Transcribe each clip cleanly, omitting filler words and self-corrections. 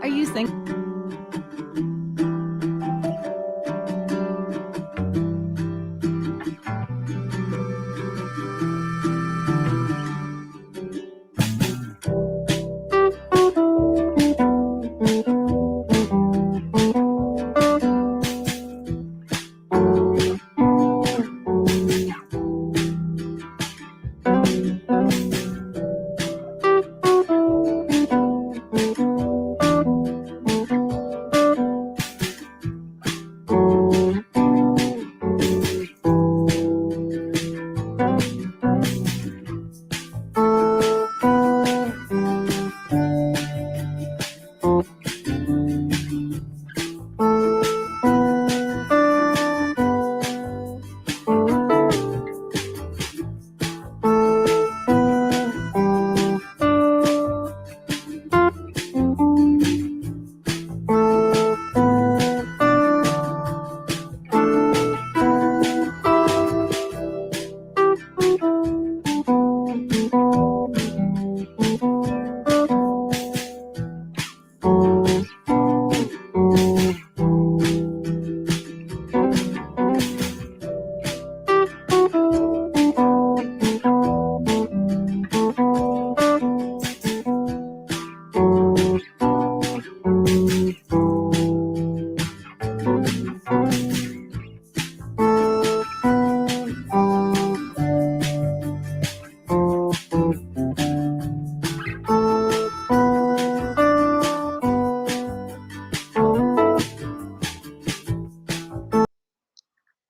Are you single?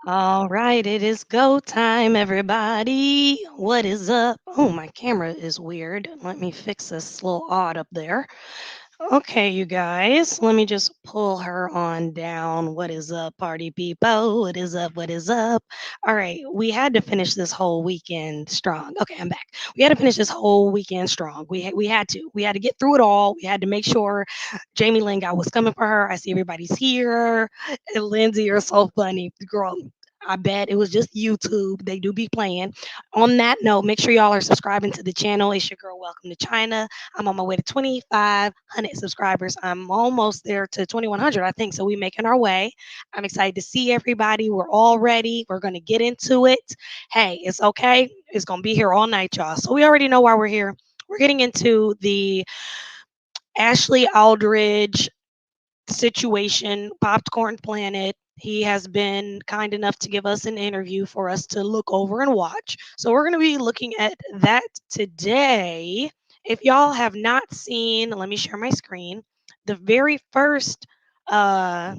All right, it is go time, everybody. What is up? Oh, my camera is weird. Let me fix this little odd up there. Okay, you guys, let me just pull her on down. What is up, party people? What is up? What is up? All right, we had to finish this whole weekend strong. Okay, I'm back. We had to finish this whole weekend strong. We had to. We had to get through it all. We had to make sure Jamie Lynn got what's coming for her. I see everybody's here. And Lindsay, you're so funny, girl. I bet it was just YouTube. They do be playing. On that note, make sure y'all are subscribing to the channel. It's your girl, Welcome to China. I'm on my way to 2,500 subscribers. I'm almost there to 2,100, I think. So we're making our way. I'm excited to see everybody. We're all ready. We're going to get into it. Hey, it's okay. It's going to be here all night, y'all. So we already know why we're here. We're getting into the Ashley Aldridge situation, Popcorn Planet. He has been kind enough to give us an interview for us to look over and watch. So we're going to be looking at that today. If y'all have not seen, let me share my screen. The very first uh,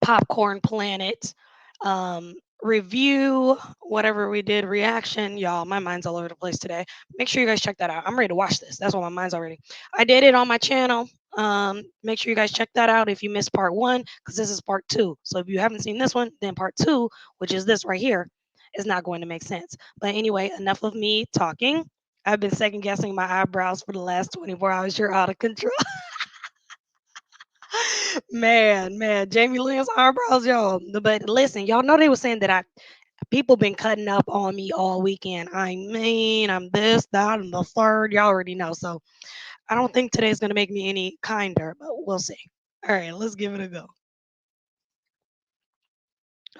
Popcorn Planet review, whatever we did, reaction. Y'all, my mind's all over the place today. Make sure you guys check that out. I'm ready to watch this. That's why my mind's already. I did it on my channel. Make sure you guys check that out if you missed part one, because this is part two. So if you haven't seen this one, then part two, which is this right here, is not going to make sense. But anyway, enough of me talking. I've been second guessing my eyebrows for the last 24 hours. You're out of control. Man, Jamie Lynn's eyebrows, y'all. But listen, y'all know they were saying that people been cutting up on me all weekend. I mean, I'm this, that, and the third. Y'all already know. So I don't think today's gonna make me any kinder, but we'll see. All right, let's give it a go.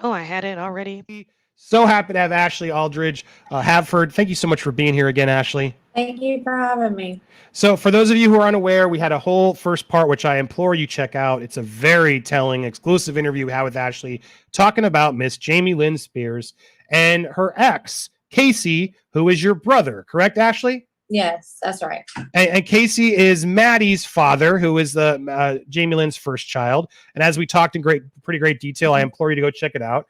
Oh, I had it already. So happy to have Ashley Aldridge, Havford. Thank you so much for being here again, Ashley. Thank you for having me. So for those of you who are unaware, we had a whole first part, which I implore you check out. It's a very telling, exclusive interview we had with Ashley talking about Miss Jamie Lynn Spears and her ex, Casey, who is your brother. Correct, Ashley? Yes, that's right. And Casey is Maddie's father, who is the Jamie Lynn's first child. And as we talked in pretty great detail, I implore you to go check it out.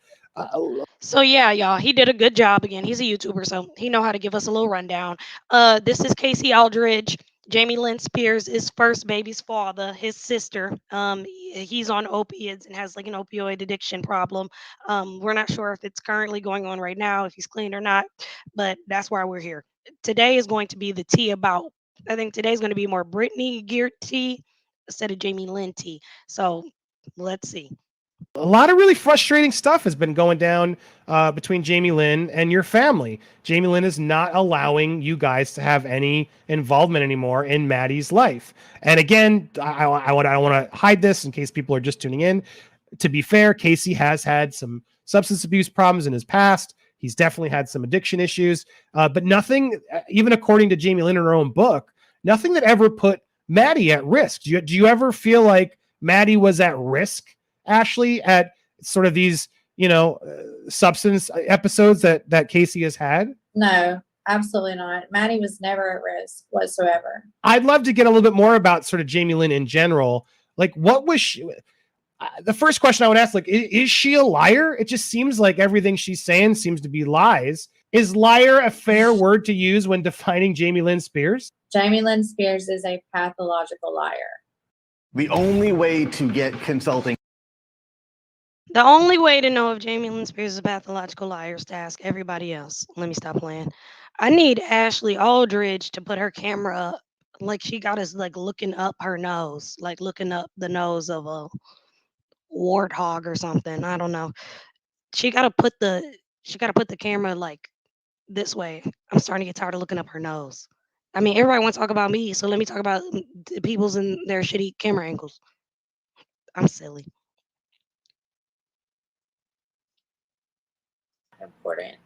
So yeah, y'all, he did a good job again. He's a YouTuber, so he know how to give us a little rundown. This is Casey Aldridge. Jamie Lynn Spears is first baby's father, his sister. He's on opiates and has like an opioid addiction problem. We're not sure if it's currently going on right now, if he's clean or not, but that's why we're here. Today is going to be the tea about. I think today's going to be more Britney geared tea instead of Jamie Lynn tea. So let's see. A lot of really frustrating stuff has been going down between Jamie Lynn and your family. Jamie Lynn is not allowing you guys to have any involvement anymore in Maddie's life. And again, I don't want to hide this in case people are just tuning in. To be fair, Casey has had some substance abuse problems in his past. He's definitely had some addiction issues, but nothing, even according to Jamie Lynn in her own book, nothing that ever put Maddie at risk. Do you ever feel like Maddie was at risk, Ashley, at sort of these, substance episodes that Casey has had? No, absolutely not. Maddie was never at risk whatsoever. I'd love to get a little bit more about sort of Jamie Lynn in general. Like, what was she? The first question I would ask, like, is she a liar? It just seems like everything she's saying seems to be lies. Is liar a fair word to use when defining Jamie Lynn Spears? Jamie Lynn Spears is a pathological liar. The only way to get consulting. The only way to know if Jamie Lynn Spears is a pathological liar is to ask everybody else. Let me stop playing. I need Ashley Aldridge to put her camera up. Like she got us like looking up her nose, like looking up the nose of a warthog or something. I don't know. She gotta put the camera like this way. I'm starting to get tired of looking up her nose. I mean, everybody wants to talk about me, so let me talk about the people's and their shitty camera angles. I'm silly. Important.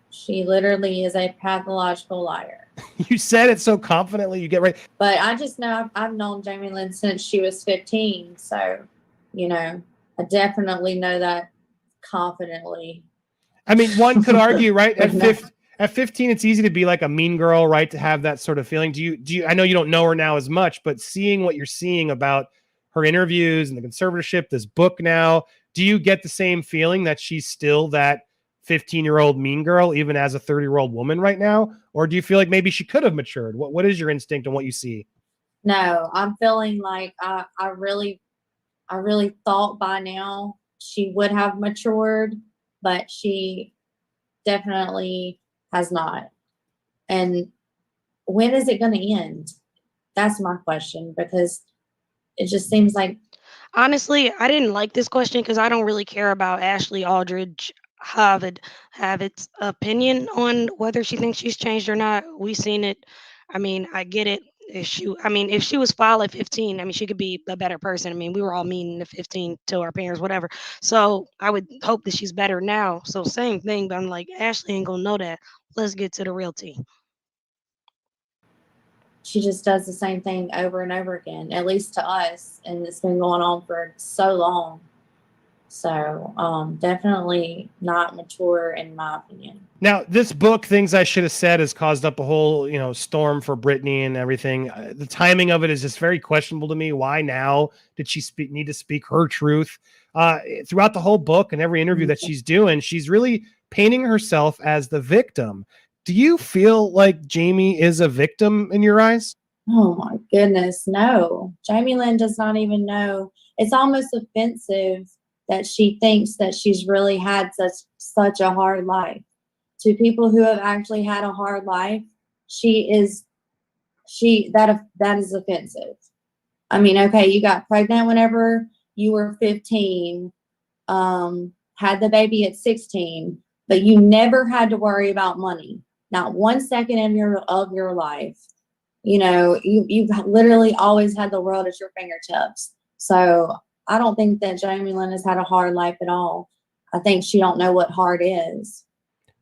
She literally is a pathological liar. You said it so confidently. You get right. But I just know I've known Jamie Lynn since she was 15. So, I definitely know that confidently. I mean, one could argue, right? At 15, it's easy to be like a mean girl, right? To have that sort of feeling. Do you, I know you don't know her now as much, but seeing what you're seeing about her interviews and the conservatorship, this book now, do you get the same feeling that she's still that 15-year-old mean girl, even as a 30-year-old woman right now? Or do you feel like maybe she could have matured? What is your instinct on what you see? No, I'm feeling like I really thought by now she would have matured, but she definitely has not. And when is it going to end? That's my question, because it just seems like. Honestly, I didn't like this question because I don't really care about Ashley Aldridge Havitt's opinion on whether she thinks she's changed or not. We've seen it. I mean, I get it. If she was filed at 15, I mean, she could be a better person. I mean, we were all mean at 15 to our parents, whatever. So I would hope that she's better now. So same thing, but I'm like, Ashley ain't gonna know that. Let's get to the real tea. She just does the same thing over and over again, at least to us. And it's been going on for so long. So definitely not mature in my opinion. Now, this book, Things I Should Have Said, has caused up a whole, storm for Britney and everything. The timing of it is just very questionable to me. Why now did she need to speak her truth? Throughout the whole book and every interview that she's doing, she's really painting herself as the victim. Do you feel like Jamie is a victim in your eyes? Oh my goodness, no. Jamie Lynn does not even know. It's almost offensive that she thinks that she's really had such a hard life. To people who have actually had a hard life, that is offensive. I mean, okay, you got pregnant whenever you were 15, had the baby at 16, but you never had to worry about money. Not 1 second of your life. You literally always had the world at your fingertips. So I don't think that Jamie Lynn has had a hard life at all. I think she don't know what hard is.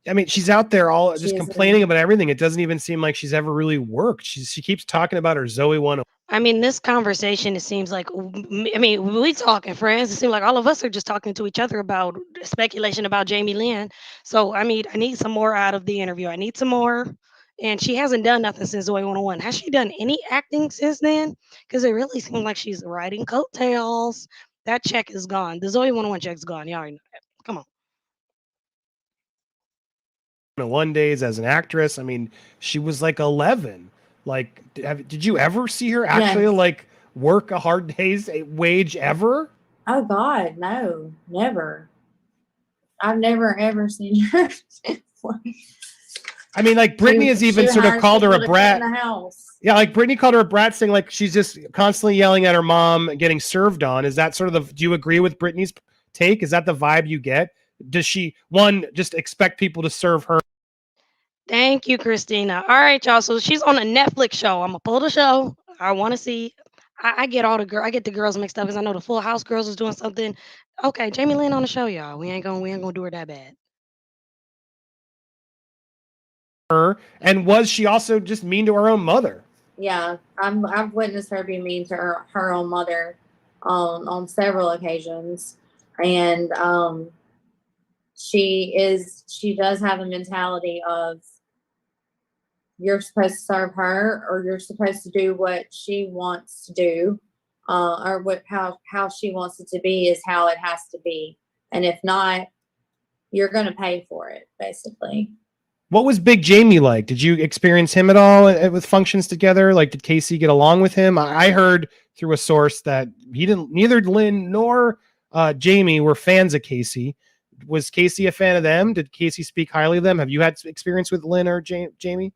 I mean, she's out there all just complaining about everything. It doesn't even seem like she's ever really worked. She keeps talking about her Zoe 101. I mean, this conversation, it seems like, we talking friends. It seems like all of us are just talking to each other about speculation about Jamie Lynn. So, I mean, I need some more out of the interview. I need some more. And she hasn't done nothing since Zoe 101. Has she done any acting since then? Because it really seems like she's riding coattails. That check is gone. The Zoe 101 check's gone. Y'all already know that. Come on. 1 days as an actress. I mean, she was like 11. Like, did you ever see her actually like work a hard day's wage ever? Oh God, no, never. I've never ever seen her. I mean, like Britney has even sort of called her a brat. In the house. Yeah, like Britney called her a brat, saying like she's just constantly yelling at her mom and getting served on. Is that sort of do you agree with Britney's take? Is that the vibe you get? Does she, one, just expect people to serve her? Thank you, Christina. All right, y'all. So she's on a Netflix show. I'm gonna pull the show. I want to see. I get all the I get the girls mixed up because I know the Full House girls is doing something. Okay, Jamie Lynn on the show, y'all. We ain't gonna do her that bad. Her, and was she also just mean to her own mother? Yeah, I've witnessed her be mean to her own mother on several occasions, and she does have a mentality of you're supposed to serve her, or you're supposed to do what she wants to do, or how she wants it to be is how it has to be, and if not, you're going to pay for it, basically. What was Big Jamie like? Did you experience him at all with functions together? Like, did Casey get along with him? I heard through a source that he didn't. Neither Lynn nor Jamie were fans of Casey. Was Casey a fan of them? Did Casey speak highly of them? Have you had experience with Lynn or Jamie?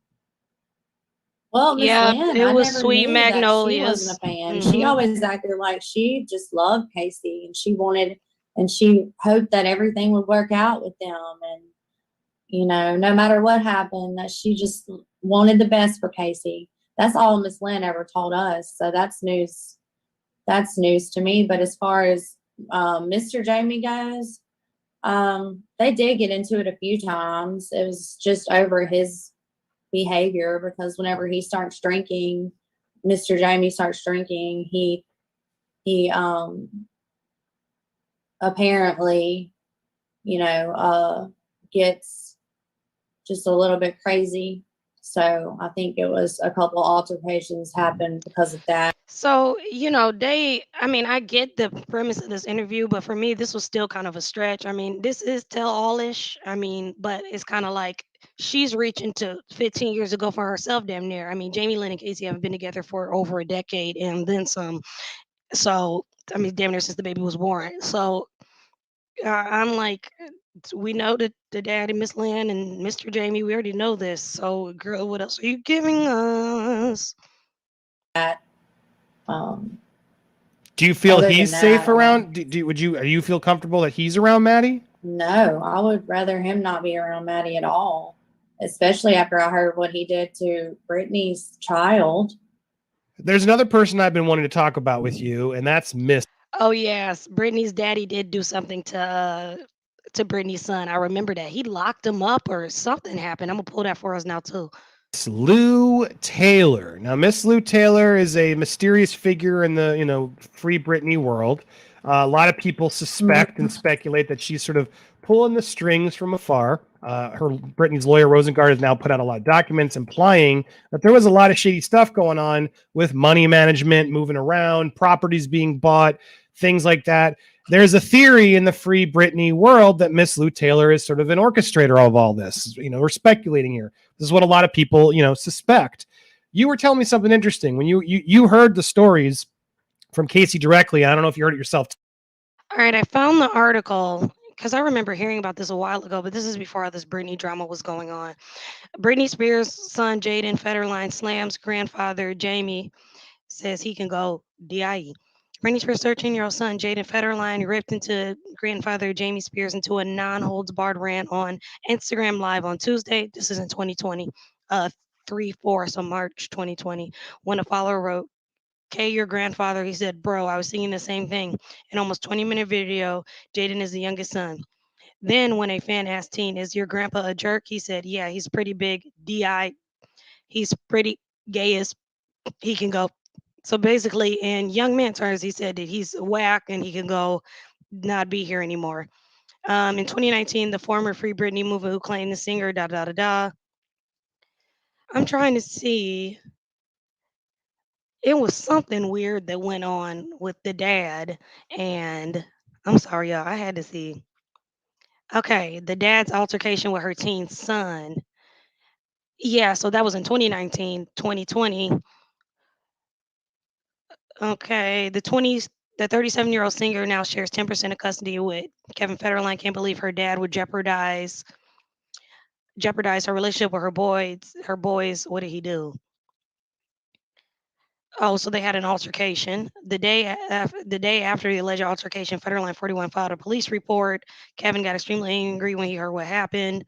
Well, Miss Yeah, Lynn, it I was never Sweet knew that she Magnolias. wasn't a fan. She Mhm. always acted like she just loved Casey, and she hoped that everything would work out with them, and no matter what happened, that she just wanted the best for Casey. That's all Miss Lynn ever told us. So that's news. That's news to me. But as far as Mr. Jamie goes, they did get into it a few times. It was just over his behavior, because whenever he starts drinking, Mr. Jamie starts drinking, he apparently, gets just a little bit crazy. So I think it was a couple altercations happened because of that. So, I mean, I get the premise of this interview, but for me, this was still kind of a stretch. I mean, this is tell all-ish. I mean, but it's kind of like she's reaching to 15 years ago for herself, damn near. I mean, Jamie Lynn and Casey have been together for over a decade and then some. So, I mean, damn near since the baby was born. So, I'm like, we know that the daddy, Miss Lynn, and Mr. Jamie, we already know this. So, girl, what else are you giving us? Um, Do you feel Other he's than safe that, around? Do you feel comfortable that he's around Maddie? no, I would rather him not be around Maddie at all, especially after I heard what he did to Brittany's child. There's another person I've been wanting to talk about with you, and that's Miss Oh yes, Brittany's daddy did do something to Brittany's son. I remember that he locked him up or something happened. I'm gonna pull that for us now too. Lou Taylor. Now, Miss Lou Taylor is a mysterious figure in the Free Britney world. A lot of people suspect and speculate that she's sort of pulling the strings from afar. Her Britney's lawyer Rosengard has now put out a lot of documents implying that there was a lot of shady stuff going on with money management, moving around, properties being bought, things like that. There's a theory in the Free Britney world that Miss Lou Taylor is sort of an orchestrator of all this. We're speculating here. This is what a lot of people, suspect. You were telling me something interesting when you heard the stories from Casey directly. I don't know if you heard it yourself. All right, I found the article because I remember hearing about this a while ago, but this is before all this Britney drama was going on. Britney Spears' son Jaden Federline slams grandfather Jamie, says he can go DIE. Britney Spears' 13-year-old son Jaden Federline ripped into grandfather Jamie Spears into a non-holds-barred rant on Instagram Live on Tuesday. This is in 2020, 3/4, so March 2020, when a follower wrote, "K, your grandfather," he said, "Bro, I was singing the same thing." An almost 20-minute video. Jaden is the youngest son. Then when a fan asked Teen, "Is your grandpa a jerk?" he said, "Yeah, he's pretty big. DI. He's pretty gay as he can go." So basically, in young man terms, he said that he's whack and he can go not be here anymore. In 2019, the former Free Britney movement who claimed the singer, da da da da. I'm trying to see. It was something weird that went on with the dad, and I'm sorry, y'all. I had to see. Okay, the dad's altercation with her teen son. Yeah, so that was in 2019, 2020. Okay, the 37-year-old singer now shares 10% of custody with Kevin Federline. Can't believe her dad would jeopardize her relationship with her boys. What did he do? Oh, so they had an altercation. The day after the alleged altercation, Federal Line 41 filed a police report. Kevin got extremely angry when he heard what happened.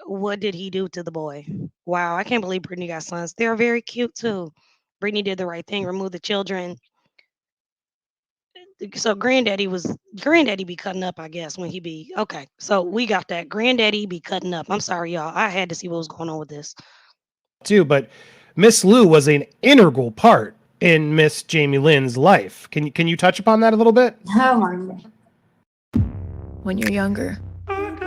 What did he do to the boy? Wow, I can't believe Brittany got sons. They're very cute too. Brittany did the right thing, removed the children. So granddaddy be cutting up, I guess, when he be okay. So we got that. Granddaddy be cutting up. I'm sorry, y'all. I had to see what was going on with this. Too, but Miss Lou was an integral part in Miss Jamie Lynn's life. Can you touch upon that a little bit? Oh my God. When you're younger, everything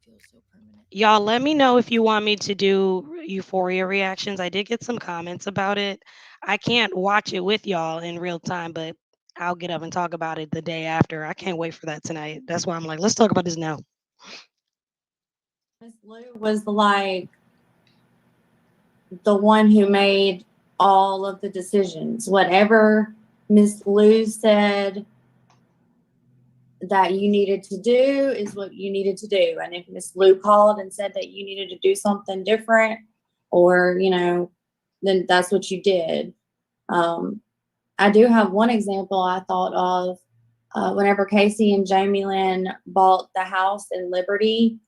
feels so permanent. Y'all let me know if you want me to do Euphoria reactions. I did get some comments about it. I can't watch it with y'all in real time, but I'll get up and talk about it the day after. I can't wait for that tonight. That's why I'm like, let's talk about this now. Miss Lou was like the one who made all of the decisions. Whatever Miss Lou said that you needed to do is what you needed to do. And if Miss Lou called and said that you needed to do something different, or, you know, then that's what you did. I do have one example I thought of whenever Casey and Jamie Lynn bought the house in Liberty.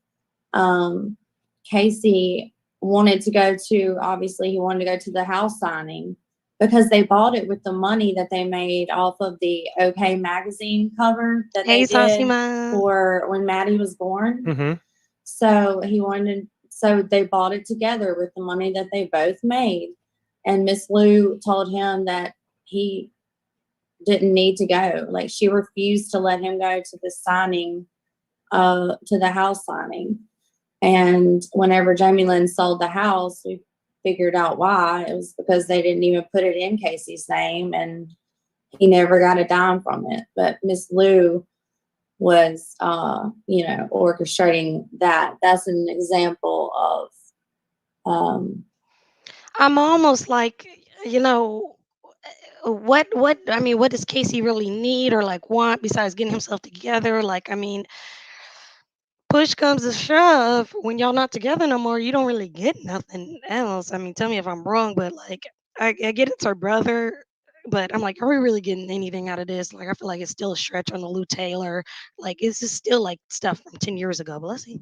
Casey wanted to go to, obviously he wanted to go to the house signing because they bought it with the money that they made off of the OK magazine cover that Hey, they Saucy did Mom. for when Maddie was born. Mm-hmm. So so they bought it together with the money that they both made. And Miss Lou told him that he didn't need to go. Like, she refused to let him go to the signing, to the house signing. And whenever Jamie Lynn sold the house, we figured out why. It was because they didn't even put it in Casey's name, and he never got a dime from it. But Miss Lou was, orchestrating that. That's an example of, I'm almost like, what what does Casey really need or like want besides getting himself together? Like, I mean, push comes to shove, when y'all not together no more, you don't really get nothing else. I mean, tell me if I'm wrong, but like, I get it's her brother, but I'm like, are we really getting anything out of this? Like, I feel like it's still a stretch on the Lou Taylor. Like, it's just still like stuff from 10 years ago. But let's see.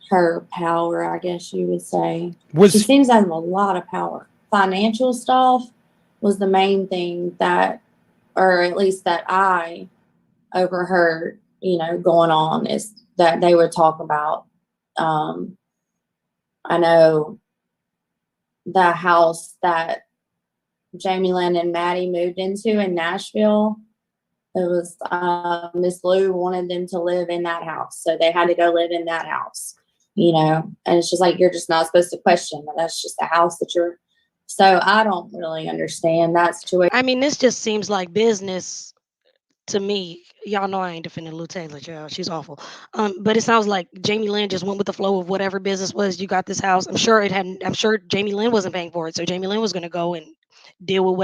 her power, I guess you would say. She Was seems to have a lot of power. Financial stuff was the main thing that, or at least that I overheard, going on, is that they would talk about. I know the house that Jamie Lynn and Maddie moved into in Nashville, it was Miss Lou wanted them to live in that house. So they had to go live in that house, and it's just like, you're just not supposed to question that. That's just the house that you're. So I don't really understand that situation. I mean, this just seems like business to me. Y'all know I ain't defending Lou Taylor, child. She's awful. But it sounds like Jamie Lynn just went with the flow of whatever business was. You got this house. I'm sure Jamie Lynn wasn't paying for it. So Jamie Lynn was gonna go and deal with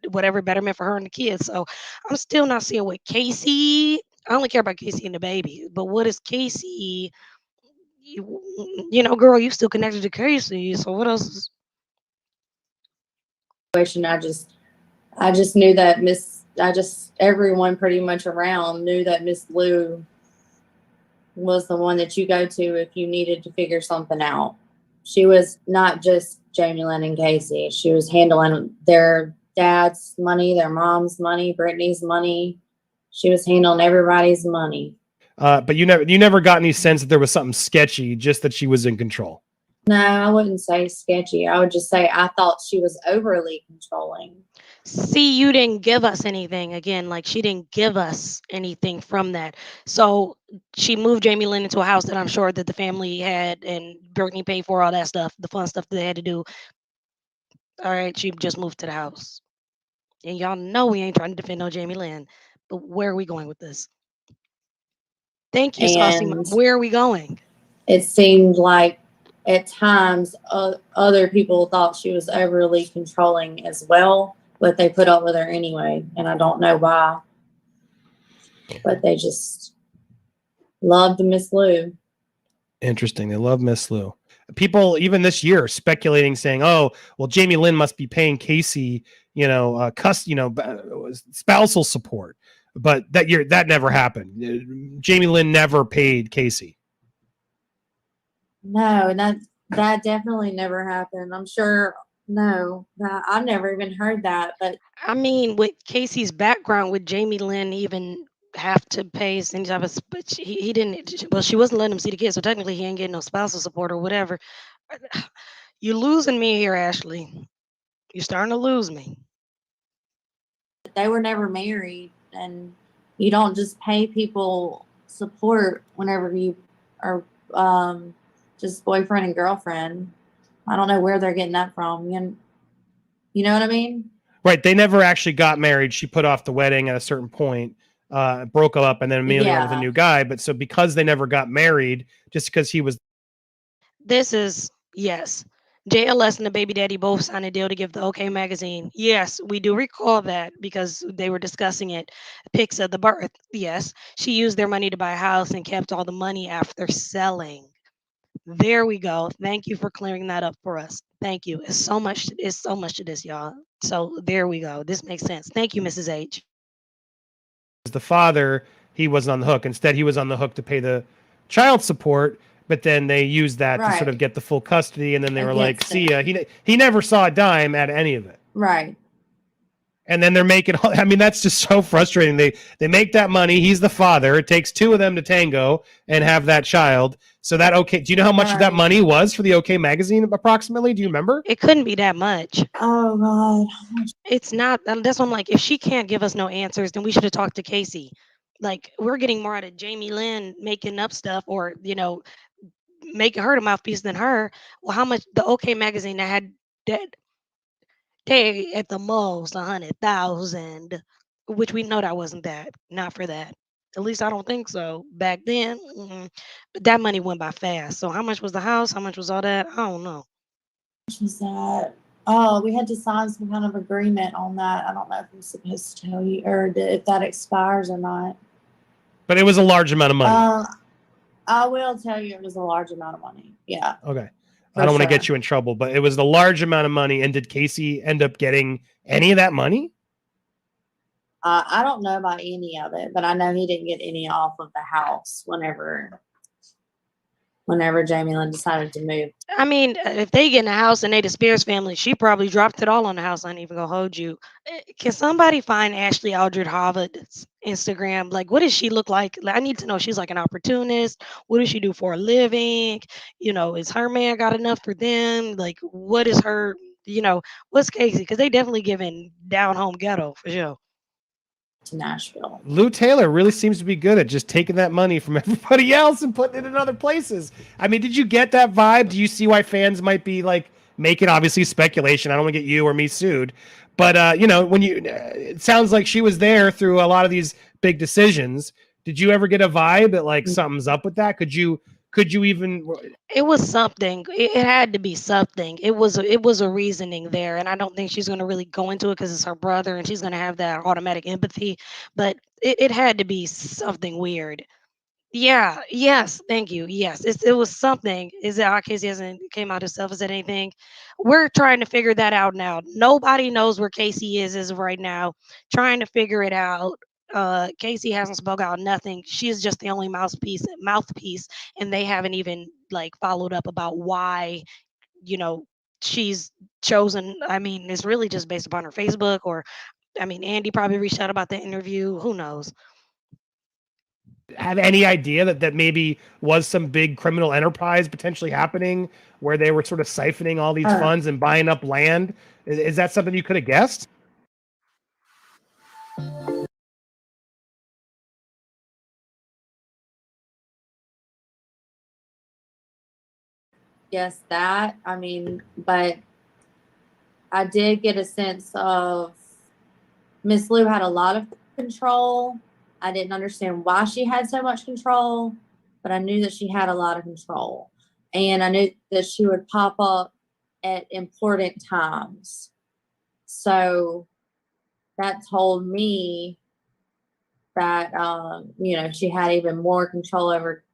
whatever betterment for her and the kids. So I'm still not seeing what Casey. I only care about Casey and the baby. But what is Casey? Girl, you still connected to Casey. So what else is I just knew that everyone pretty much around knew that Miss Lou was the one that you go to if you needed to figure something out. She was not just Jamie Lynn and Casey. She was handling their dad's money, their mom's money, Brittany's money. She was handling everybody's money. but you never got any sense that there was something sketchy, just that she was in control. No, I wouldn't say sketchy. I would just say I thought she was overly controlling. See, you didn't give us anything. Again, like, she didn't give us anything from that. So she moved Jamie Lynn into a house that I'm sure that the family had, and Brittany paid for all that stuff, the fun stuff that they had to do. All right, she just moved to the house. And y'all know we ain't trying to defend no Jamie Lynn. But where are we going with this? Thank you, Saucy Mom. And Where are we going? it seemed like at times other people thought she was overly controlling as well, but they put up with her anyway. And I don't know why, but they just loved Miss Lou. Interesting. They love Miss Lou. people even this year are speculating, saying, "Oh, well, Jamie Lynn must be paying Casey, spousal support." But that never happened. Jamie Lynn never paid Casey. No, that definitely never happened. I'm sure. No, I've never even heard that. But I mean, with Casey's background, would Jamie Lynn even have to pay any type of? But he didn't. Well, she wasn't letting him see the kids, so technically he ain't getting no spousal support or whatever. You're losing me here, Ashley. You're starting to lose me. they were never married, and you don't just pay people support whenever you are just boyfriend and girlfriend. I don't know where they're getting that from. You know what I mean? Right. They never actually got married. She put off the wedding at a certain point, broke up, and then immediately went with a Yeah. new guy. But so because they never got married, just because he was This is yes. JLS and the baby daddy both signed a deal to give the OK magazine. Yes, we do recall that because they were discussing it. Pics of the birth. Yes, she used their money to buy a house and kept all the money after selling. There we go. Thank you for clearing that up for us. Thank you. It's so much. It's so much to this, y'all. So there we go. This makes sense. Thank you, Mrs. H. the father, he wasn't on the hook. Instead, he was on the hook to pay the child support. But then they used that to sort of Right. get the full custody, and then they were like, Against "See it. ya." He never saw a dime at any of it. Right. And then they're making. I mean, that's just so frustrating. They make that money. He's the father. It takes two of them to tango and have that child. So that OK. Do you know how much of that Right. money was for the OK magazine approximately? Do you remember? It couldn't be that much. Oh God. It's not. That's why I'm like, if she can't give us no answers, then we should have talked to Casey. Like, we're getting more out of Jamie Lynn making up stuff, or making her the mouthpiece than her. Well, how much the OK magazine that had that they at the most 100,000, which we know that wasn't that, not for that. At least I don't think so. Back then, but that money went by fast. So how much was the house? How much was all that? I don't know. What was that? Oh, we had to sign some kind of agreement on that. I don't know if I'm supposed to tell you or if that expires or not. But it was a large amount of money. I will tell you it was a large amount of money. Yeah. Okay. For I don't want to sure. get you in trouble, but it was a large amount of money. And did Casey end up getting any of that money? I don't know about any of it, but I know he didn't get any off of the house whenever Jamie Lynn decided to move. I mean, if they get in a house and they the Spears family, she probably dropped it all on the house. I ain't even gonna hold you. Can somebody find Ashley Aldridge Harvard's Instagram? Like, what does she look like? I need to know. She's like an opportunist. What does she do for a living? Is her man got enough for them? Like, what is her? What's Casey? Because they definitely giving down home ghetto for sure. To Nashville. Lou Taylor really seems to be good at just taking that money from everybody else and putting it in other places. I mean, did you get that vibe? Do you see why fans might be like making obviously speculation? I don't want to get you or me sued, but when it sounds like she was there through a lot of these big decisions. Did you ever get a vibe that like something's up with that? Could you even? It was something. It had to be something. It was a reasoning there, and I don't think she's going to really go into it because it's her brother, and she's going to have that automatic empathy. But it had to be something weird. Yeah. Yes. Thank you. Yes. It was something. Is it how Casey hasn't came out himself? Is it anything? We're trying to figure that out now. Nobody knows where Casey is as of right now. Trying to figure it out. Casey hasn't spoke out nothing. She's just the only mouthpiece, and they haven't even like followed up about why, you know, she's chosen. I mean, it's really just based upon her Facebook, or I mean, Andy probably reached out about the interview. Who knows? Have any idea that maybe was some big criminal enterprise potentially happening where they were sort of siphoning all these funds and buying up land? Is that something you could have guessed? Yes, that. I mean, but I did get a sense of Miss Lou had a lot of control. I didn't understand why she had so much control, but I knew that she had a lot of control. And I knew that she would pop up at important times. So that told me that, she had even more control over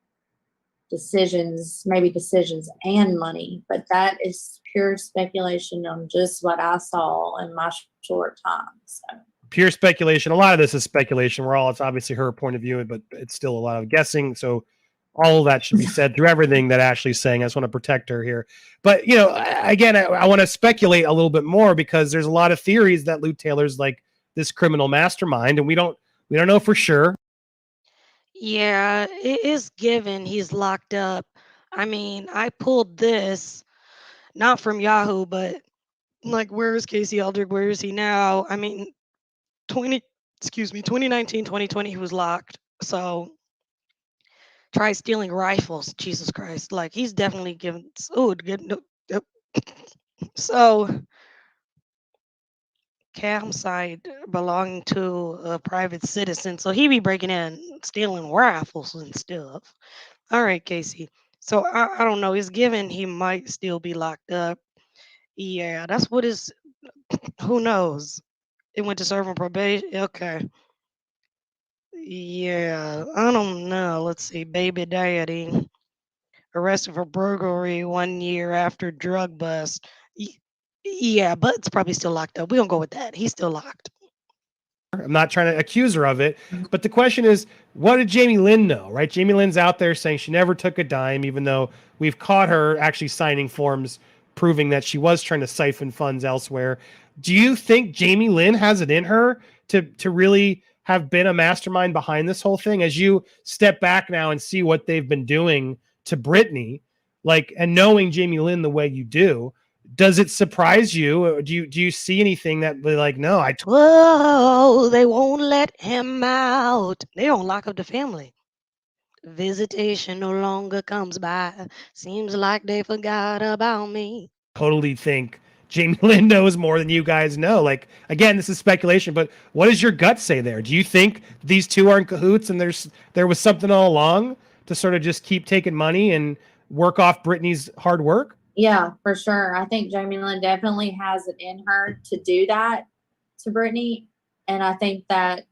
maybe decisions and money, but that is pure speculation on just what I saw in my short time. So Pure speculation. A lot of this is speculation. It's obviously her point of view, but it's still a lot of guessing. So all of that should be said through everything that Ashley's saying. I just want to protect her here. But, you know, again, I want to speculate a little bit more because there's a lot of theories that Lou Taylor's like this criminal mastermind, and we don't know for sure. Yeah, it is given he's locked up. I mean, I pulled this not from Yahoo, but like, where is Casey Aldridge? Where is he now? I mean, 2019, 2020, he was locked. So try stealing rifles. Jesus Christ. Like, he's definitely given. Oh, so campsite belonging to a private citizen. So he be breaking in, stealing rifles and stuff. All right, Casey. So I don't know. It's given he might still be locked up. Yeah, that's what is. Who knows? It went to serve on probation. Okay. Yeah, I don't know. Let's see. Baby daddy arrested for burglary 1 year after drug bust. Yeah, but it's probably still locked up. We're gonna go with that. He's still locked. I'm not trying to accuse her of it, but the question is, what did Jamie Lynn know, right? Jamie Lynn's out there saying she never took a dime, even though we've caught her actually signing forms proving that she was trying to siphon funds elsewhere. Do you think Jamie Lynn has it in her to really have been a mastermind behind this whole thing? As you step back now and see what they've been doing to Britney, like, and knowing Jamie Lynn the way you do, does it surprise you? Or do you see anything that like, no, Whoa, they won't let him out. They don't lock up the family. Visitation no longer comes by. Seems like they forgot about me. totally think Jamie Lynn knows more than you guys know. Like, again, this is speculation, but what does your gut say there? Do you think these two are in cahoots and there was something all along to sort of just keep taking money and work off Britney's hard work? yeah, for sure. I think Jamie Lynn definitely has it in her to do that to Britney. And I think that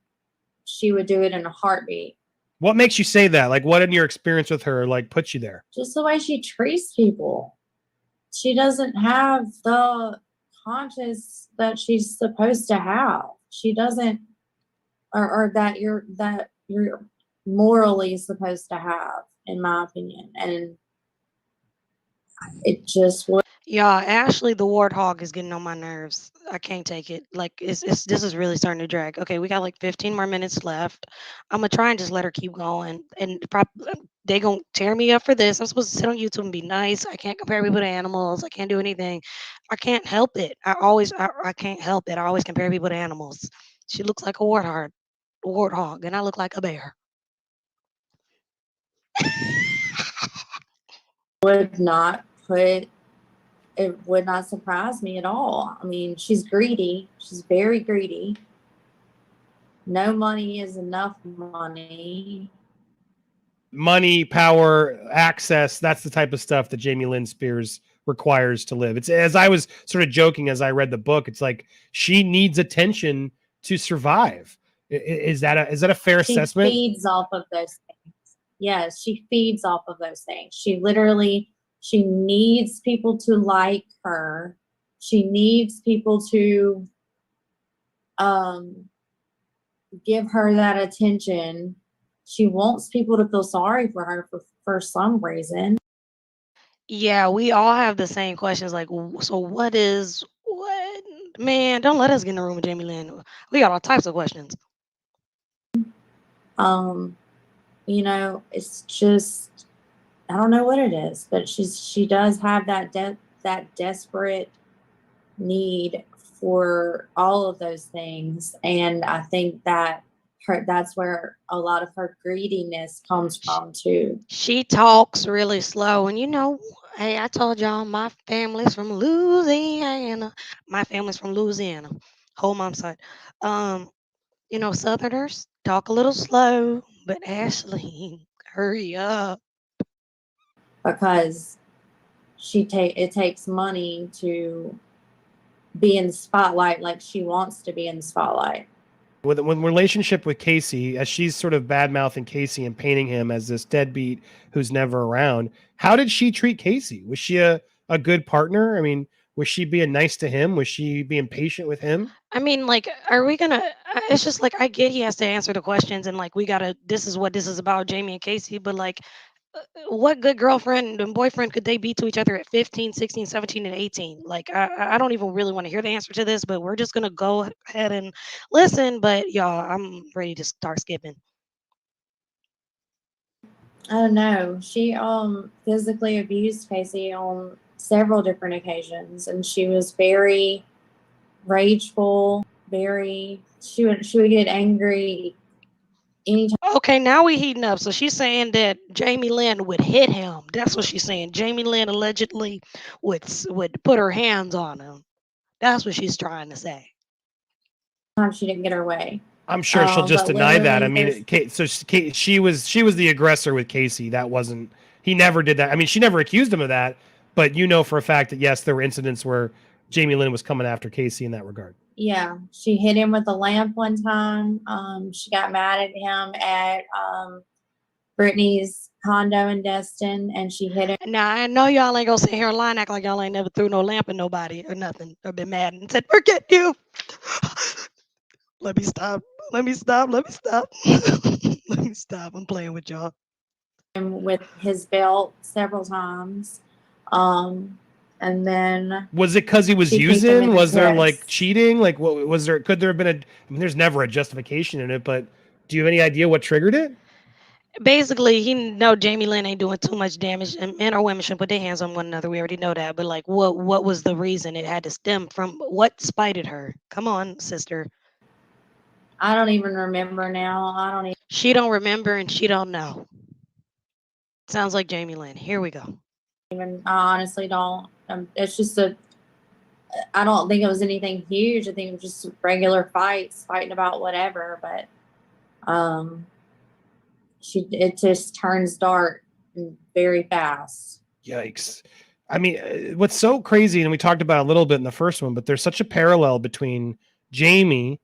she would do it in a heartbeat. What makes you say that? Like, what in your experience with her, like, puts you there? Just the way she treats people. She doesn't have the conscience that she's supposed to have. She doesn't, or that you're morally supposed to have, in my opinion. And it just would. Yeah, Ashley the warthog is getting on my nerves. I can't take it. Like, it's this is really starting to drag. Okay, we got like 15 more minutes left. I'm gonna try and just let her keep going. And they gonna tear me up for this. I'm supposed to sit on YouTube and be nice. I can't compare people to animals. I can't do anything. I can't help it. I can't help it. I always compare people to animals. She looks like a warthog, and I look like a bear. Would not put it would not surprise me at all. I mean, she's greedy. She's very greedy. No money is enough money. Money, power, access, that's the type of stuff that Jamie Lynn Spears requires to live. It's, as I was sort of joking as I read the book, it's like she needs attention to survive. Is that a fair assessment? She feeds off of those things. Yes, she feeds off of those things. She needs people to like her. She needs people to give her that attention. She wants people to feel sorry for her for some reason. Yeah, we all have the same questions. Like, so what? Man, don't let us get in the room with Jamie Lynn. We got all types of questions. You know, it's just, I don't know what it is, but she does have that desperate need for all of those things, and I think that that's where a lot of her greediness comes from too. She talks really slow, and hey, I told y'all my family's from Louisiana. My family's from Louisiana, whole mom's side. Southerners talk a little slow, but Ashley, hurry up. Because it takes money to be in the spotlight like she wants to be in the spotlight. with relationship with Casey, as she's sort of bad mouthing Casey and painting him as this deadbeat who's never around. How did she treat Casey? Was she a good partner? I mean, was she being nice to him? Was she being patient with him? I mean, like, are we gonna? It's just like I get he has to answer the questions, and like we gotta. This is what this is about, Jamie and Casey. But like, what good girlfriend and boyfriend could they be to each other at 15, 16, 17, and 18? Like, I don't even really want to hear the answer to this, but we're just gonna go ahead and listen. But y'all, I'm ready to start skipping. Oh no, she physically abused Casey on several different occasions, and she was very rageful. She would get angry anytime. Okay, now we heating up. So she's saying that Jamie Lynn would hit him. That's what she's saying. Jamie Lynn allegedly would put her hands on him. That's what she's trying to say. She didn't get her way. I'm sure she'll just but deny that. I literally mean, she was the aggressor with Casey. That wasn't. He never did that. I mean, she never accused him of that. But you know for a fact that yes, there were incidents where Jamie Lynn was coming after Casey in that regard. Yeah, she hit him with a lamp one time. She got mad at him at Britney's condo in Destin, and she hit him. Now I know y'all ain't gonna sit here and lie and act like y'all ain't never threw no lamp at nobody or nothing or been mad and said, "Forget you." Let me stop. Let me stop. Let me stop. Let me stop. I'm playing with y'all. With his belt several times. And then was it because he was using? Was there like cheating? Like what was there? Could there have been a? I mean, there's never a justification in it, but do you have any idea what triggered it? Basically, he know Jamie Lynn ain't doing too much damage, and men or women should put their hands on one another. We already know that, but like, what was the reason it had to stem from? What spited her? Come on, sister. I don't even remember now. I don't even. She don't remember and she don't know. Sounds like Jamie Lynn. Here we go. I honestly don't. It's just I don't think it was anything huge. I think it was just regular fights, fighting about whatever. But it just turns dark very fast. Yikes. I mean, what's so crazy, and we talked about it a little bit in the first one, but there's such a parallel between Jamie,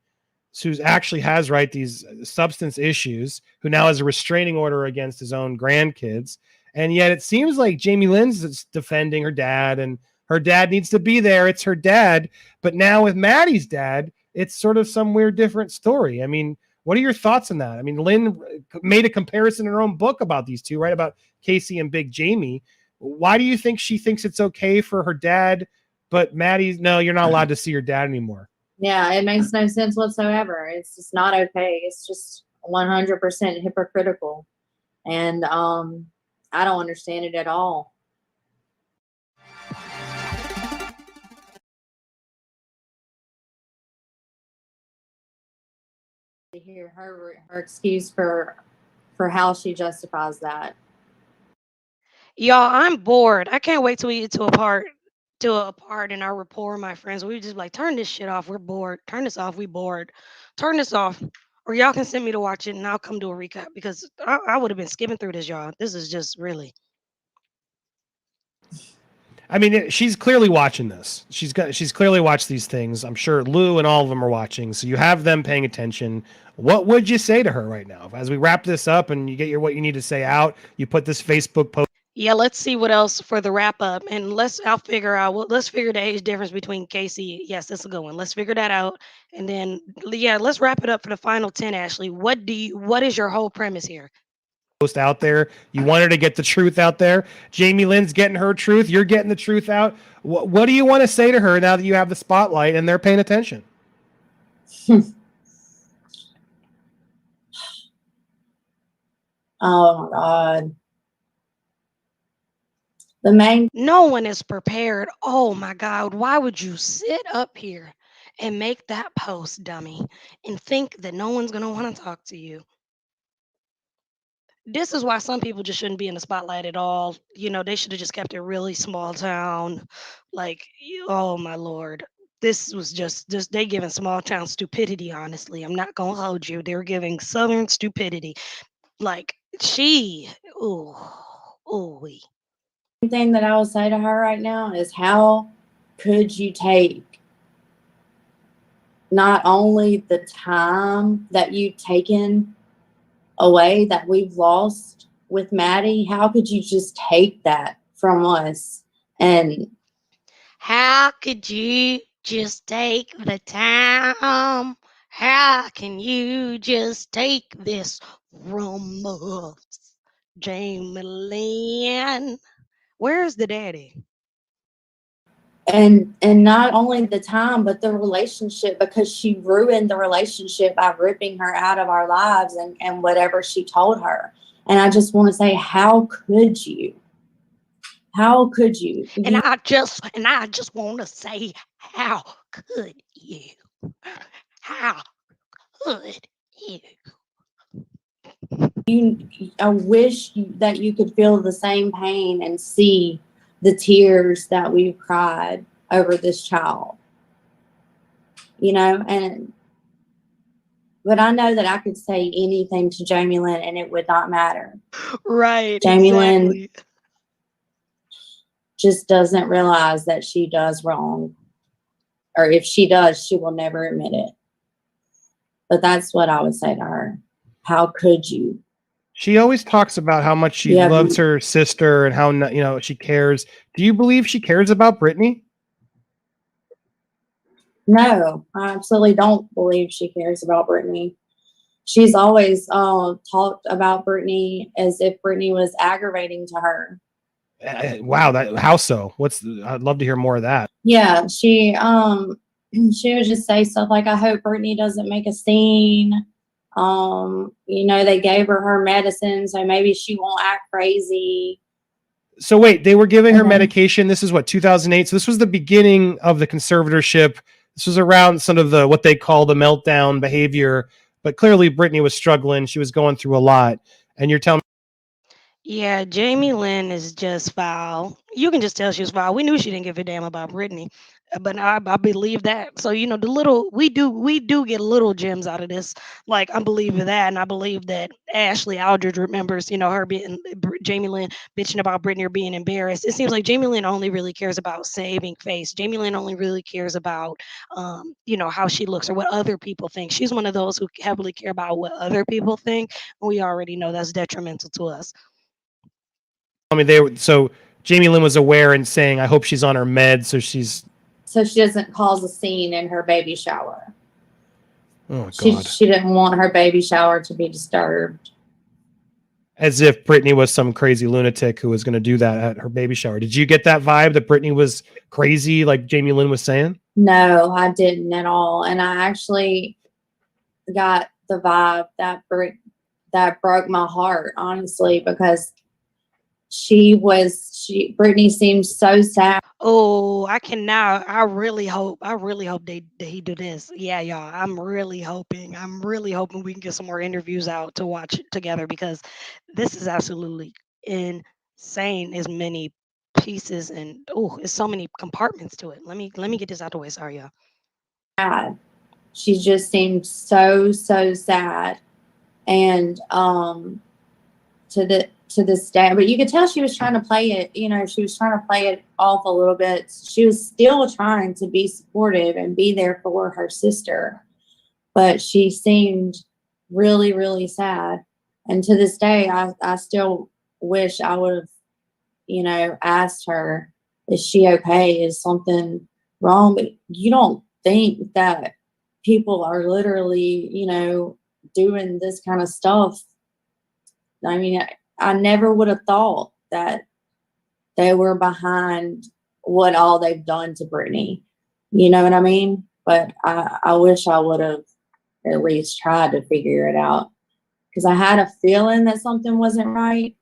who actually has these substance issues, who now has a restraining order against his own grandkids, and yet it seems like Jamie Lynn's defending her dad, and her dad needs to be there. It's her dad, but now with Maddie's dad, it's sort of some weird different story. I mean, what are your thoughts on that? I mean, Lynn made a comparison in her own book about these two, right? About Casey and Big Jamie. Why do you think she thinks it's okay for her dad, but Maddie's, no, you're not allowed to see your dad anymore? Yeah, it makes no sense whatsoever. It's just not okay. It's just 100% hypocritical. And I don't understand it at all. To hear her excuse for how she justifies that. Y'all, I'm bored. I can't wait till we get to a part in our rapport, my friends. We just like, turn this shit off. We're bored. Turn this off. We bored. Turn this off. Or y'all can send me to watch it and I'll come do a recap because I would have been skipping through this, y'all. This is just really. I mean, she's clearly watching this. She's clearly watched these things. I'm sure Lou and all of them are watching. So you have them paying attention. What would you say to her right now? As we wrap this up and you get what you need to say out, you put this Facebook post. Yeah, let's see what else for the wrap up. And let's figure the age difference between Casey. Yes, that's a good one. Let's figure that out. And then let's wrap it up for the final 10, Ashley. What is your whole premise here? Post out there. You want her to get the truth out there. Jamie Lynn's getting her truth. You're getting the truth out. What do you want to say to her now that you have the spotlight and they're paying attention? Oh my God. No one is prepared. Oh my God. Why would you sit up here and make that post, dummy, and think that no one's going to want to talk to you? This is why some people just shouldn't be in the spotlight at all. You know, they should have just kept it really small town. Like, oh my Lord. This was just they giving small town stupidity, honestly. I'm not going to hold you. They were giving Southern stupidity. Like, ooh. Thing that I will say to her right now is, how could you take not only the time that you've taken away that we've lost with Maddie, how could you just take that from us? And How could you just take the time? How can you just take this from us? Jamie Lynn. Where's the daddy? and not only the time, but the relationship, because she ruined the relationship by ripping her out of our lives and whatever she told her. And I just want to say, how could you? How could you? And I just want to say, how could you? How could you? I wish that you could feel the same pain and see the tears that we've cried over this child, you know. But I know that I could say anything to Jamie Lynn and it would not matter. Right. Jamie exactly. Lynn just doesn't realize that she does wrong, or if she does, she will never admit it. But that's what I would say to her. How could you? She always talks about how much she loves her sister and how, you know, she cares. Do you believe she cares about Britney? No, I absolutely don't believe she cares about Britney. She's always talked about Britney as if Britney was aggravating to her. Wow, how so? I'd love to hear more of that. Yeah, she would just say stuff like, I hope Britney doesn't make a scene. You know, they gave her medicine, so maybe she won't act crazy. So wait, they were giving her medication. This is what, 2008. So this was the beginning of the conservatorship. This was around some of the what they call the meltdown behavior. But clearly, Britney was struggling. She was going through a lot. And you're telling me. Yeah, Jamie Lynn is just foul. You can just tell she was foul. We knew she didn't give a damn about Britney, but I believe that. So you know, we do get little gems out of this. Like I believe that, and I believe that Ashley Aldridge remembers, you know, her being Jamie Lynn bitching about Britney or being embarrassed. It seems like Jamie Lynn only really cares about saving face. Jamie Lynn only really cares about, you know, how she looks or what other people think. She's one of those who heavily care about what other people think. We already know that's detrimental to us. I mean, so Jamie Lynn was aware and saying, I hope she's on her meds so she doesn't cause a scene in her baby shower. Oh God. She didn't want her baby shower to be disturbed. As if Britney was some crazy lunatic who was going to do that at her baby shower. Did you get that vibe that Britney was crazy, like Jamie Lynn was saying? No, I didn't at all. And I actually got the vibe that broke my heart, honestly, because Britney seemed so sad. Oh, I really hope he do this. Yeah, y'all. I'm really hoping we can get some more interviews out to watch together, because this is absolutely insane. As many pieces and it's so many compartments to it. Let me get this out the way. Sorry, y'all. Sad. She just seemed so sad. And to this day, but you could tell she was trying to play it, you know, she was trying to play it off a little bit. She was still trying to be supportive and be there for her sister, but she seemed really, really sad. And to this day, I still wish I would have, you know, asked her, is she okay? Is something wrong? But you don't think that people are literally, you know, doing this kind of stuff. I mean, I never would have thought that they were behind what all they've done to Britney. You know what I mean? But I wish I would have at least tried to figure it out, because I had a feeling that something wasn't right,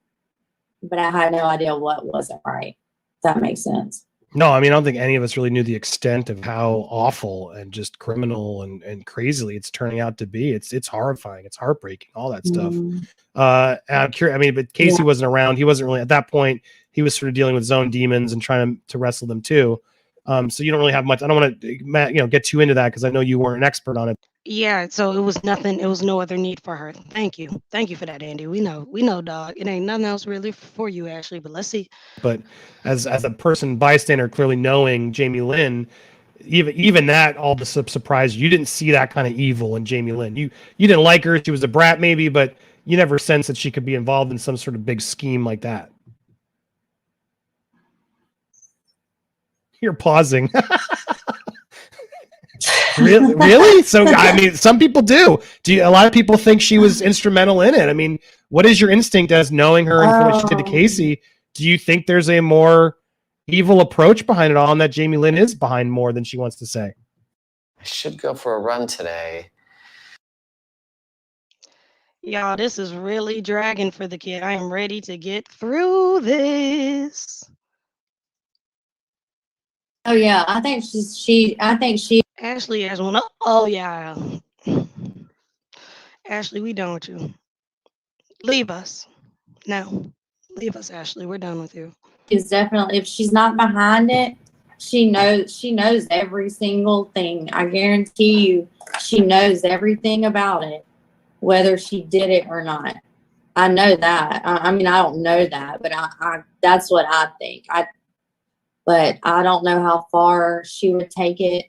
but I had no idea what wasn't right. If that makes sense. No, I mean, I don't think any of us really knew the extent of how awful and just criminal and crazily it's turning out to be. It's horrifying. It's heartbreaking, all that stuff. I'm curious. I mean, but Casey wasn't around. He wasn't really at that point. He was sort of dealing with his own demons and trying to wrestle them too. So you don't really have much. I don't want to, you know, get too into that because I know you weren't an expert on it. Yeah, so it was nothing. It was no other need for her. Thank you for that, Andy. We know, dog. It ain't nothing else really for you, Ashley. But let's see. But as a person bystander, clearly knowing Jamie Lynn, even that all the surprised you didn't see that kind of evil in Jamie Lynn. You didn't like her. She was a brat maybe, but you never sensed that she could be involved in some sort of big scheme like that. You're pausing. Really? So I mean, some people do. A lot of people think she was instrumental in it? I mean, what is your instinct as knowing her and for what she did to Casey? Do you think there's a more evil approach behind it all, and that Jamie Lynn is behind more than she wants to say? I should go for a run today. Y'all, this is really dragging for the kid. I am ready to get through this. Oh yeah, I think she Ashley has one. Oh yeah. Ashley, we done with you. Leave us. No. Leave us, Ashley. We're done with you. is definitely, if she's not behind it, she knows every single thing. I guarantee you she knows everything about it, whether she did it or not. I know that. I mean, I don't know that, but I that's what I think. But I don't know how far she would take it.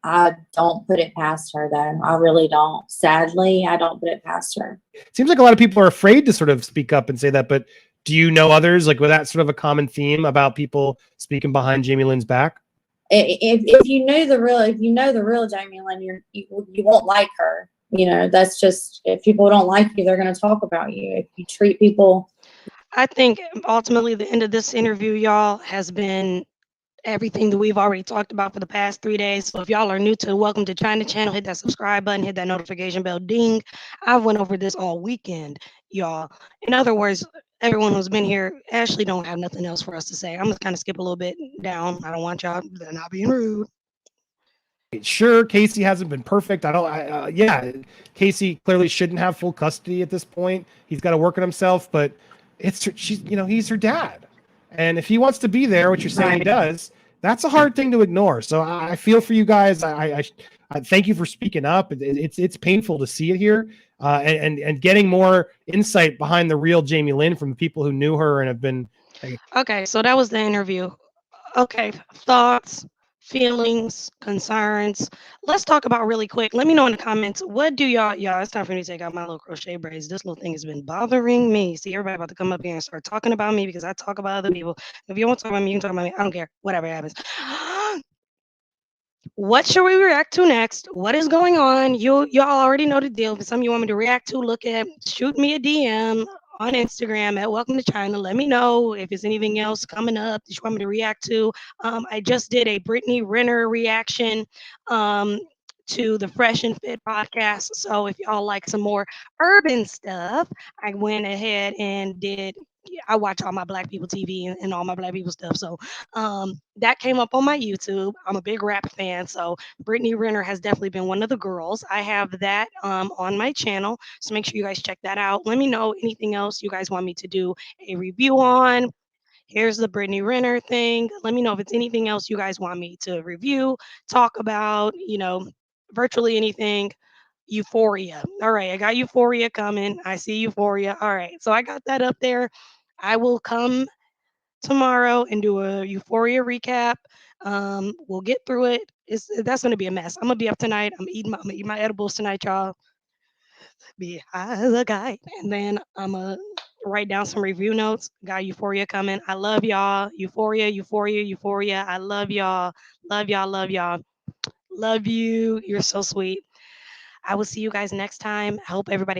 I don't put it past her, though. I really don't. Sadly, I don't put it past her. It seems like a lot of people are afraid to sort of speak up and say that, but do you know others like with that sort of a common theme about people speaking behind Jamie Lynn's back? If you know the real Jamie Lynn, you won't like her. You know, that's just, if people don't like you, they're going to talk about you. If you treat people. I think ultimately the end of this interview, y'all, has been everything that we've already talked about for the past 3 days. So if y'all are new to Welcome to China channel, hit that subscribe button, hit that notification bell, ding. I went over this all weekend, y'all. In other words, everyone who's been here, Ashley don't have nothing else for us to say. I'm gonna kind of skip a little bit down. I don't want y'all, they're not being rude. Sure, Casey hasn't been perfect. Yeah, Casey clearly shouldn't have full custody at this point. He's got to work on himself, but he's her dad. And if he wants to be there, which you're saying he does, that's a hard thing to ignore. So I feel for you guys. I thank you for speaking up. It's painful to see it here, and getting more insight behind the real Jamie Lynn from the people who knew her and have been. Okay, so that was the interview. Okay, thoughts, feelings, concerns. Let's talk about really quick. Let me know in the comments. What do y'all? It's time for me to take out my little crochet braids. This little thing has been bothering me. See, everybody about to come up here and start talking about me because I talk about other people. If you want to talk about me, you can talk about me. I don't care. Whatever happens. What should we react to next? What is going on? Y'all already know the deal. If some you want me to react to, shoot me a DM on Instagram at WelcometoChynna. Let me know if there's anything else coming up that you want me to react to. I just did a Britney Renner reaction to the Fresh and Fit podcast. So if y'all like some more urban stuff, I went ahead and I watch all my Black people TV and all my Black people stuff. So that came up on my YouTube. I'm a big rap fan. So Britney Renner has definitely been one of the girls. I have that on my channel. So make sure you guys check that out. Let me know anything else you guys want me to do a review on. Here's the Britney Renner thing. Let me know if it's anything else you guys want me to review, talk about, virtually anything. Euphoria. All right, I got Euphoria coming. I see Euphoria. All right, so I got that up there. I will come tomorrow and do a Euphoria recap. We'll get through it. That's gonna be a mess. I'm gonna be up tonight. I'm gonna eat my edibles tonight, y'all. Be high as a kite, and then I'm gonna write down some review notes. Got Euphoria coming. I love y'all. Euphoria, Euphoria, Euphoria. I love y'all. Love y'all. Love y'all. Love you. You're so sweet. I will see you guys next time. I hope everybody has